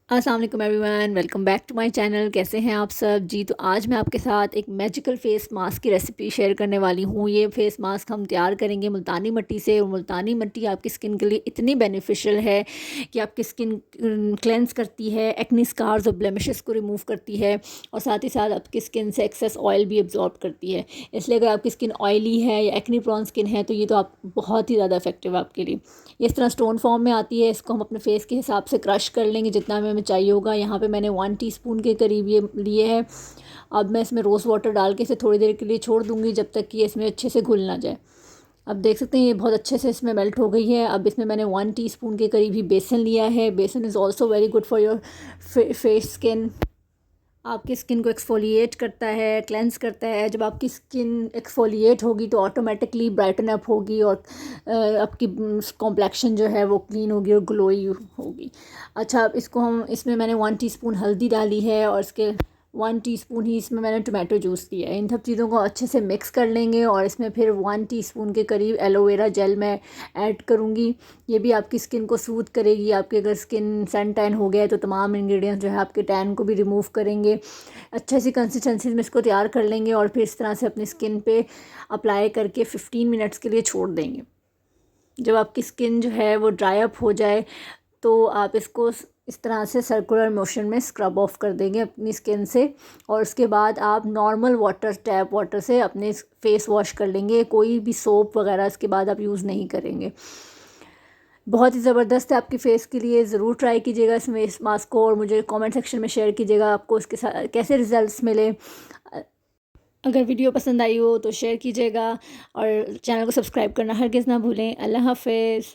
अस्सलाम वालेकुम everyone, welcome back to my channel. कैसे हैं आप सब जी। तो आज मैं आपके साथ एक मैजिकल फ़ेस मास्क की रेसिपी शेयर करने वाली हूँ। ये फ़ेस मास्क हम तैयार करेंगे मुल्तानी मिट्टी से, और मुल्तानी मिट्टी आपकी स्किन के लिए इतनी बेनिफिशियल है कि आपकी स्किन क्लेंस करती है, एक्नी स्कार्स और ब्लेमिशेस को रिमूव करती है, और साथ ही साथ आपकी स्किन से एक्सेस ऑयल भी एब्जॉर्ब करती है। इसलिए अगर आपकी स्किन ऑयली है या एक्नी प्रॉन स्किन है तो ये तो आप बहुत ही ज़्यादा इफेक्टिव है आपके लिए। ये इस तरह स्टोन फॉर्म में आती है। इसको हम अपने फेस के हिसाब से क्रश कर लेंगे जितना हमें चाहिए होगा। यहाँ पे मैंने 1 टीस्पून के करीब ये लिए है। अब मैं इसमें रोज़ वाटर डाल के इसे थोड़ी देर के लिए छोड़ दूँगी जब तक कि ये इसमें अच्छे से घुल ना जाए। अब देख सकते हैं ये बहुत अच्छे से इसमें मेल्ट हो गई है। अब इसमें मैंने 1 टीस्पून के करीब ही बेसन लिया है। बेसन is also very good for your face skin. आपकी स्किन को एक्सफोलिएट करता है, क्लेंस करता है। जब आपकी स्किन एक्सफोलिएट होगी तो ऑटोमेटिकली ब्राइटन अप होगी, और आपकी कॉम्प्लेक्शन जो है वो क्लीन होगी और ग्लोई होगी। अच्छा, अब इसको हम इसमें मैंने 1 टीस्पून हल्दी डाली है, और इसके 1 टीस्पून ही इसमें मैंने टोमेटो जूस दिया है। इन सब चीज़ों को अच्छे से मिक्स कर लेंगे, और इसमें फिर 1 टीस्पून के करीब एलोवेरा जेल मैं ऐड करूँगी। ये भी आपकी स्किन को सूद करेगी। आपकी अगर स्किन सन टैन हो गया है तो तमाम इंग्रेडिएंट्स जो है आपके टैन को भी रिमूव करेंगे। अच्छे सी कंसिस्टेंसी में इसको तैयार कर लेंगे, और फिर इस तरह से अपनी स्किन पे अप्लाई करके 15 मिनट्स के लिए छोड़ देंगे। जब आपकी स्किन जो है वो ड्राई अप हो जाए तो आप इसको इस तरह से सर्कुलर मोशन में स्क्रब ऑफ कर देंगे अपनी स्किन से, और उसके बाद आप नॉर्मल वाटर, टैप वाटर से अपने फेस वॉश कर लेंगे। कोई भी सोप वगैरह इसके बाद आप यूज़ नहीं करेंगे। बहुत ही ज़बरदस्त है आपकी फ़ेस के लिए। ज़रूर ट्राई कीजिएगा इस फेस मास्क को, और मुझे कमेंट सेक्शन में शेयर कीजिएगा आपको इसके साथ कैसे रिज़ल्ट्स मिले। अगर वीडियो पसंद आई हो तो शेयर कीजिएगा, और चैनल को सब्सक्राइब करना हरगिज़ ना भूलें। अल्लाह हाफ़िज़।